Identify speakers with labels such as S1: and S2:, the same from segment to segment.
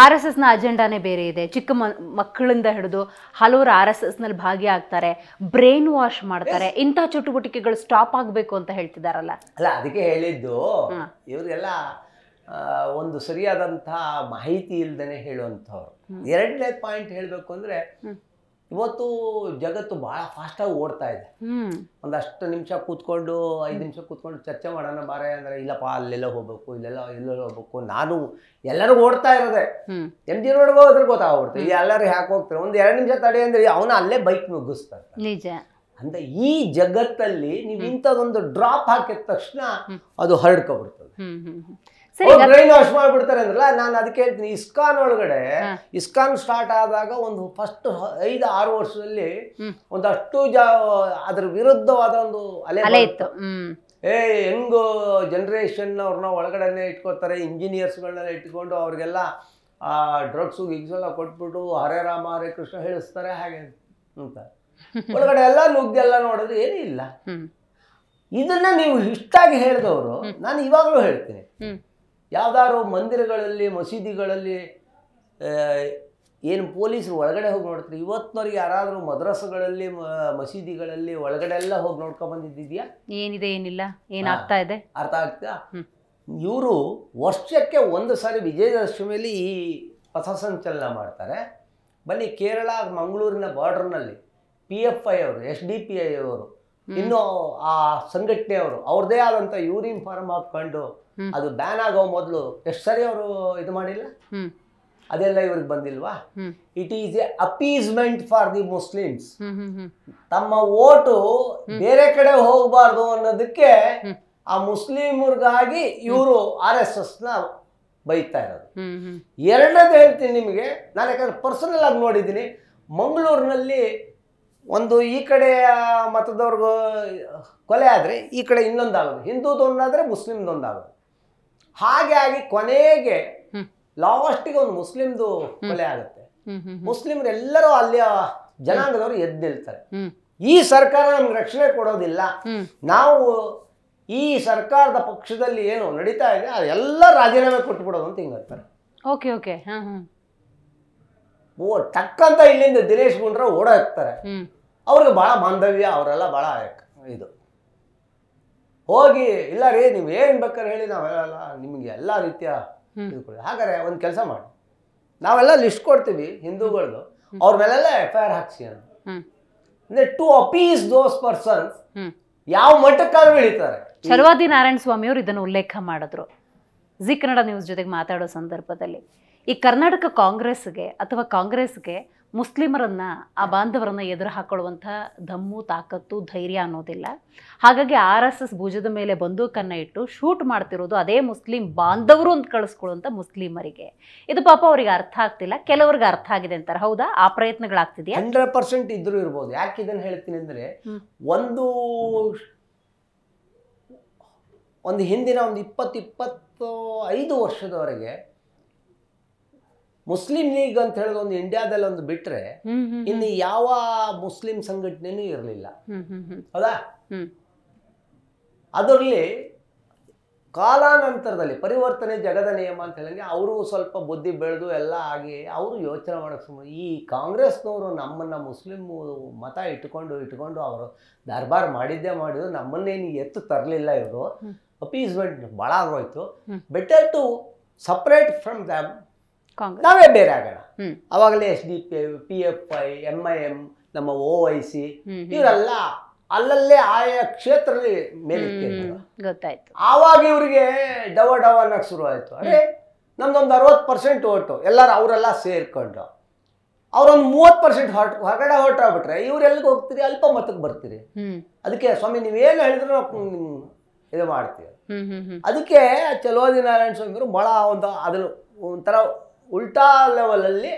S1: RSS ನ ಅಜೆಂಡಾನೇ ಬೇರೆ ಇದೆ. ಚಿಕ್ಕ ಮಕ್ಕಳಿಂದ ಹಿಡಿದು ಹಲವರು RSS ನಲ್ಲಿ ಭಾಗಿಯಾಗ್ತಾರೆ, ಬ್ರೈನ್ ವಾಶ್ ಮಾಡ್ತಾರೆ. ಇಂಥ ಚಟುವಟಿಕೆಗಳು ಸ್ಟಾಪ್ ಆಗಬೇಕು ಅಂತ ಹೇಳ್ತಿದಾರಲ್ಲ.
S2: ಅಲ್ಲ, ಅದಕ್ಕೆ ಹೇಳಿದ್ದು ಇವರೆಲ್ಲ ಒಂದು ಸರಿಯಾದಂತಹ ಮಾಹಿತಿ ಇಲ್ದೇನೆ ಹೇಳುವಂಥವ್ರು. ಎರಡನೇ ಪಾಯಿಂಟ್ ಹೇಳಬೇಕು ಅಂದ್ರೆ, ಇವತ್ತು ಜಗತ್ತು ಬಹಳ ಫಾಸ್ಟಾಗಿ ಓಡ್ತಾ ಇದೆ. ಒಂದಷ್ಟು ನಿಮಿಷ ಕೂತ್ಕೊಂಡು 5 ನಿಮಿಷ ಕೂತ್ಕೊಂಡು ಚರ್ಚೆ ಮಾಡೋಣ ಬಾರೆ ಅಂದ್ರೆ, ಇಲ್ಲಪ್ಪ ಅಲ್ಲೆಲ್ಲ ಹೋಗ್ಬೇಕು, ಎಲ್ಲೆಲ್ಲ ಹೋಗ್ಬೇಕು. ನಾನು ಎಲ್ಲರೂ ಓಡ್ತಾ ಇರೋದೆ, MG ರೋಡ್ಗೆ ಹೋದ್ರೆ ಗೊತ್ತಾಗ್ಬಿಡ್ತು ಎಲ್ಲರೂ ಯಾಕೆ ಹೋಗ್ತಾರೆ. ಒಂದು 2 ನಿಮಿಷ ತಡೆ ಅಂದ್ರೆ ಅವನು ಅಲ್ಲೇ ಬೈಕ್ ನುಗ್ಗಿಸ್ತಾರೆ.
S1: ನಿಜ.
S2: ಅಂದ್ರೆ ಈ ಜಗತ್ತಲ್ಲಿ ನೀವು ಇಂಥದೊಂದು ಡ್ರಾಪ್ ಹಾಕಿದ ತಕ್ಷಣ ಅದು ಹರಡ್ಕೊಬಿಡ್ತದೆ, ಬ್ರೈನ್ ವಾಶ್ ಮಾಡ್ಬಿಡ್ತಾರೆ ಅಂದ್ರಲ್ಲ. ನಾನು ಅದಕ್ಕೆ ಹೇಳ್ತೀನಿ, ಇಸ್ಕಾನ್ ಒಳಗಡೆ ಇಸ್ಕಾನ್ ಸ್ಟಾರ್ಟ್ ಆದಾಗ ಒಂದು ಫಸ್ಟ್ 5-6 ವರ್ಷದಲ್ಲಿ ಒಂದಷ್ಟು ಅದ್ರ ವಿರುದ್ಧವಾದ ಒಂದು ಅಲೆ ಇತ್ತು. ಹೆಂಗು ಜನರೇಷನ್ ಅವ್ರನ್ನ ಒಳಗಡೆನೆ ಇಟ್ಕೋತಾರೆ, ಇಂಜಿನಿಯರ್ಸ್ಗಳನ್ನೆಲ್ಲ ಇಟ್ಕೊಂಡು ಅವ್ರಿಗೆಲ್ಲ ಡ್ರಗ್ಸು ಗಿಗ್ಸೆಲ್ಲ ಕೊಟ್ಬಿಟ್ಟು ಹರೇ ರಾಮ ಹರೇ ಕೃಷ್ಣ ಹೇಳಿಸ್ತಾರೆ ಹಾಗೆ ಅಂತ. ಒಳಗಡೆ ಎಲ್ಲ ನುಗ್ಗೆಲ್ಲ ನೋಡಿದ್ರೆ ಏನೂ ಇಲ್ಲ. ಇದನ್ನ ನೀವು ಇಷ್ಟಾಗಿ ಹೇಳಿದವರು, ನಾನು ಇವಾಗಲೂ ಹೇಳ್ತೀನಿ, ಯಾವ್ದಾದ್ರು ಮಂದಿರಗಳಲ್ಲಿ ಮಸೀದಿಗಳಲ್ಲಿ ಏನು ಪೊಲೀಸರು ಒಳಗಡೆ ಹೋಗಿ ನೋಡ್ತಾರೆ, ಇವತ್ತಿನವ್ರಿಗೆ ಯಾರಾದರೂ ಮದ್ರಸಗಳಲ್ಲಿ ಮಸೀದಿಗಳಲ್ಲಿ ಒಳಗಡೆ ಎಲ್ಲ ಹೋಗಿ ನೋಡ್ಕೊಂಡ್ ಬಂದಿದ್ಯಾ?
S1: ಏನಿದೆ ಏನಿಲ್ಲ, ಏನಾಗ್ತಾ ಇದೆ
S2: ಅರ್ಥ ಆಗ್ತಾ? ಇವರು ವರ್ಷಕ್ಕೆ 1 ಸಾರಿ ವಿಜಯದಶಮಿಯಲ್ಲಿ ಈ ಪಥಸಂಚಲನ ಮಾಡ್ತಾರೆ. ಬನ್ನಿ, ಕೇರಳ ಮಂಗಳೂರಿನ ಬಾರ್ಡರ್ನಲ್ಲಿ PFI ಅವರು, SDPI ಅವರು, ಇನ್ನು ಆ ಸಂಘಟನೆಯವರು ಅವ್ರದೇ ಆದಂಥ ಯೂರಿನ್ ಫಾರ್ಮ್ ಹಾಕೊಂಡು ಅದು ಬ್ಯಾನ್ ಆಗೋ ಮೊದಲು ಎಷ್ಟು ಸರಿ ಅವರು ಇದು ಮಾಡಿಲ್ಲ? ಅದೆಲ್ಲ ಇವ್ರಿಗೆ ಬಂದಿಲ್ವಾ? It is a appeasement for the Muslims. ತಮ್ಮ ಓಟು ಬೇರೆ ಕಡೆ ಹೋಗಬಾರ್ದು ಅನ್ನೋದಕ್ಕೆ ಆ ಮುಸ್ಲಿಮರಿಗಾಗಿ ಇವರು RSS ನ ಬೈತಾ ಇರೋದು. ಎರಡನೇದು ಹೇಳ್ತೀನಿ ನಿಮಗೆ, ನಾನು ಯಾಕಂದ್ರೆ ಪರ್ಸನಲ್ ಆಗಿ ನೋಡಿದ್ದೀನಿ. ಮಂಗಳೂರಿನಲ್ಲಿ ಒಂದು ಈ ಕಡೆ ಮತದವ್ರಿಗೂ ಕೊಲೆ ಆದರೆ ಈ ಕಡೆ ಇನ್ನೊಂದಾಗೋದು, ಹಿಂದೂದೊಂದಾದರೆ ಮುಸ್ಲಿಮ್ದೊಂದಾಗೋದು. ಹಾಗೆ ಆಗಿ ಕೊನೆಗೆ ಲಾಸ್ಟಿಗೆ ಒಂದು ಮುಸ್ಲಿಮ್ದು ಕೊಲೆ ಆಗುತ್ತೆ. ಮುಸ್ಲಿಮ್ರೆಲ್ಲರೂ ಅಲ್ಲಿಯ ಜನಾಂಗದವರು ಎದ್ದು ನಿಲ್ತಾರೆ. ಈ ಸರ್ಕಾರ ನಮ್ಗೆ ರಕ್ಷಣೆ ಕೊಡೋದಿಲ್ಲ, ನಾವು ಈ ಸರ್ಕಾರದ ಪಕ್ಷದಲ್ಲಿ ಏನು ನಡೀತಾ ಇದೆ ಅದೆಲ್ಲ ರಾಜೀನಾಮೆ ಕೊಟ್ಬಿಡೋದು ಅಂತ ಹಿಂಗಂತಾರೆ.
S1: Okay okay.
S2: ಟಕ್ಕಂತ ಇಲ್ಲಿಂದ ದಿನೇಶ್ ಗುಂಡ್ರಾವ್ ಓಡ ಹೋಗ್ತಾರೆ. ಅವ್ರಿಗೆ ಬಹಳ ಬಾಂಧವ್ಯ, ಅವರೆಲ್ಲ ಬಹಳ ಇದು ಹೋಗಿ, ಇಲ್ಲ ರೀ ನೀವು ಏನ್ ಬೇಕಾದ್ರೆ ಹೇಳಿ, ನಾವೆಲ್ಲ ನಿಮ್ಗೆ ಎಲ್ಲ ರೀತಿಯ ಇದು ಕೊಡಿ. ಹಾಗಾದ್ರೆ ಒಂದು ಕೆಲಸ ಮಾಡಿ, ನಾವೆಲ್ಲ ಲಿಸ್ಟ್ ಕೊಡ್ತೀವಿ ಹಿಂದೂಗಳದು, ಅವ್ರ ಮೇಲೆಲ್ಲ FIR ಹಾಕ್ಸಿ ಅಂತ. ಅಂದ್ರೆ ಟು ಅಪೀಸ್ ದೋಸ್ ಪರ್ಸನ್ಸ್ ಯಾವ ಮಟ್ಟಕ್ಕಾದ್ರೂ ಇಳಿತಾರೆ.
S1: ಛಲವಾದಿ ನಾರಾಯಣ ಸ್ವಾಮಿ ಅವರು ಇದನ್ನು ಉಲ್ಲೇಖ ಮಾಡಿದ್ರು ಜಿ ಕನ್ನಡ ನ್ಯೂಸ್ ಜೊತೆಗೆ ಮಾತಾಡೋ ಸಂದರ್ಭದಲ್ಲಿ. ಈ ಕರ್ನಾಟಕ ಕಾಂಗ್ರೆಸ್ಗೆ ಅಥವಾ ಕಾಂಗ್ರೆಸ್ಗೆ ಮುಸ್ಲಿಮರನ್ನ, ಆ ಬಾಂಧವರನ್ನ ಎದುರು ಹಾಕೊಳ್ಳುವಂಥ ದಮ್ಮು, ತಾಕತ್ತು, ಧೈರ್ಯ ಅನ್ನೋದಿಲ್ಲ. ಹಾಗಾಗಿ RSS ಭುಜದ ಮೇಲೆ ಬಂದೂಕನ್ನ ಇಟ್ಟು ಶೂಟ್ ಮಾಡ್ತಿರೋದು ಅದೇ ಮುಸ್ಲಿಂ ಬಾಂಧವರು ಅಂತ ಕಳಿಸ್ಕೊಳ್ಳುವಂಥ ಮುಸ್ಲಿಮರಿಗೆ. ಇದು ಪಾಪ ಅವ್ರಿಗೆ ಅರ್ಥ ಆಗ್ತಿಲ್ಲ, ಕೆಲವ್ರಿಗೆ ಅರ್ಥ ಆಗಿದೆ ಅಂತಾರೆ. ಹೌದಾ? ಆ ಪ್ರಯತ್ನಗಳಾಗ್ತಿದೆಯಾ?
S2: 100% ಇದ್ರೂ ಇರ್ಬೋದು. ಯಾಕೆ ಇದನ್ನು ಹೇಳ್ತೀನಿ ಅಂದರೆ, ಒಂದು ಹಿಂದಿನ ಒಂದು 20-25 ವರ್ಷದವರೆಗೆ ಮುಸ್ಲಿಂ ಲೀಗ್ ಅಂತ ಹೇಳೋದು ಒಂದು ಇಂಡಿಯಾದಲ್ಲಿ ಒಂದು ಬಿಟ್ರೆ ಇನ್ನು ಯಾವ ಮುಸ್ಲಿಂ ಸಂಘಟನೆನೂ ಇರಲಿಲ್ಲ. ಹೌದಾ? ಅದರಲ್ಲಿ ಕಾಲಾನಂತರದಲ್ಲಿ ಪರಿವರ್ತನೆ ಜಗದ ನಿಯಮ ಅಂತ ಹೇಳಂಗೆ ಅವರು ಸ್ವಲ್ಪ ಬುದ್ಧಿ ಬೆಳೆದು ಎಲ್ಲ ಆಗಿ ಅವರು ಯೋಚನೆ ಮಾಡೋಕ್ಕೆ ಸುಮ್ಮನೆ, ಈ ಕಾಂಗ್ರೆಸ್ನವರು ನಮ್ಮನ್ನು ಮುಸ್ಲಿಂ ಮತ ಇಟ್ಕೊಂಡು ಅವರು ದರ್ಬಾರ್ ಮಾಡಿದ್ರು, ನಮ್ಮನ್ನೇನು ಎತ್ತು ತರಲಿಲ್ಲ. ಇವರು ಅಪೀಸ್ಮೆಂಟ್ ಭಾಳ ಆಗೋಯ್ತು. Better to separate from them, ನಾವೇ ಬೇರೆ ಆಗೋಣ. ಅವಾಗಲೇ SDPI, PFI, MIM, ನಮ್ಮ OIC ಇವರೆಲ್ಲ ಅಲ್ಲಲ್ಲೇ ಆಯಾ ಕ್ಷೇತ್ರದಲ್ಲಿ ಮೇಲೆ
S1: ಗೊತ್ತಾಯ್ತು.
S2: ಆವಾಗ ಇವರಿಗೆ ಡವ ಅನ್ನಕ್ಕೆ ಶುರು ಆಯ್ತು. ಅದೇ ನಮ್ದೊಂದು 60% ಓಟು ಅವರೆಲ್ಲ ಸೇರ್ಕೊಂಡು ಅವ್ರೊಂದು 30% ಹೊರಗಡೆ ಹೊರಟಾಗ್ಬಿಟ್ರೆ ಇವ್ರೆಲ್ಲಿಗೆ ಹೋಗ್ತೀರಿ? ಅಲ್ಪ ಮತಕ್ಕೆ ಬರ್ತೀರಿ. ಅದಕ್ಕೆ ಸ್ವಾಮಿ ನೀವೇನು ಹೇಳಿದ್ರು ಇದು ಮಾಡ್ತೀವಿ. ಅದಕ್ಕೆ ಛಲವಾದಿ ನಾರಾಯಣ ಸ್ವಾಮಿ ಬಹಳ ಅದನ್ನು ಒಂಥರ ಉಲ್ಟಾ ಲೆವೆಲ್ ಅಲ್ಲಿ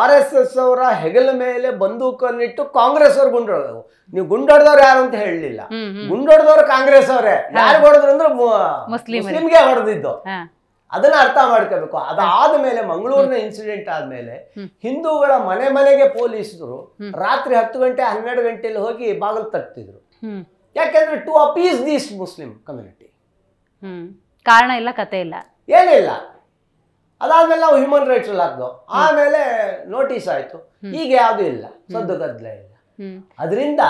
S2: RSS ಅವರ ಹೆಗಲ ಮೇಲೆ ಬಂದೂಕನ್ನಿಟ್ಟು ಕಾಂಗ್ರೆಸ್ ಅವ್ರು ಗುಂಡೊಡೆದವು. ನೀವು ಗುಂಡೊಡೆದವ್ರು ಯಾರು ಅಂತ ಹೇಳಲಿಲ್ಲ, ಗುಂಡೊಡೆದವ್ರು ಕಾಂಗ್ರೆಸ್ ಅವರೇ. ಯಾರು ಹೊಡೆದ್ರು ಅಂದ್ರೆ ಮುಸ್ಲಿಂಗೆ ಹೊಡೆದಿದ್ದು. ಅದನ್ನ ಅರ್ಥ ಮಾಡ್ಕೋಬೇಕು. ಅದಾದ ಮೇಲೆ ಮಂಗಳೂರಿನ ಇನ್ಸಿಡೆಂಟ್ ಆದ್ಮೇಲೆ ಹಿಂದೂಗಳ ಮನೆಗೆ ಪೊಲೀಸರು ರಾತ್ರಿ 10 ಗಂಟೆ 12 ಗಂಟೆಯಲ್ಲಿ ಹೋಗಿ ಬಾಗಿಲು ತಟ್ಟಿದ್ರು. ಯಾಕೆಂದ್ರೆ ಟು ಅಪೀಸ್ ದಿಸ್ ಮುಸ್ಲಿಂ ಕಮ್ಯುನಿಟಿ.
S1: ಕಾರಣ ಇಲ್ಲ, ಕತೆ ಇಲ್ಲ,
S2: ಏನಿಲ್ಲ. ಅದಾದ್ಮೇಲೆ ನಾವು ಹ್ಯೂಮನ್ ರೈಟ್ಸ್ ಹಾಕ್ದೋ, ಆಮೇಲೆ ನೋಟಿಸ್ ಆಯ್ತು. ಈಗ ಯಾವುದು ಇಲ್ಲ, ಸದ್ದು ಗದ್ದಲ ಇಲ್ಲ. ಅದರಿಂದ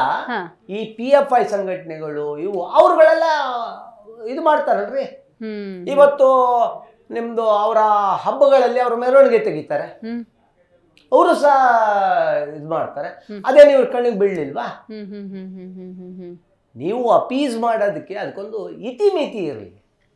S2: ಈ PFI ಸಂಘಟನೆಗಳು ಇವು ಅವ್ರುಗಳೆಲ್ಲ ಇದು ಮಾಡ್ತಾರಲ್ರಿ. ಇವತ್ತು ನಿಮ್ದು ಅವರ ಹಬ್ಬಗಳಲ್ಲಿ ಅವ್ರ ಮೆರವಣಿಗೆ ತೆಗಿತಾರೆ, ಅವರು ಸಹ ಇದು ಮಾಡ್ತಾರೆ. ಅದೇ ನೀವು ಕಣ್ಣಿಗೆ ಬೀಳಲಿಲ್ವಾ? ನೀವು ಅಪೀಸ್ ಮಾಡೋದಕ್ಕೆ ಅದಕ್ಕೊಂದು ಇತಿಮಿತಿ ಇರಲಿ.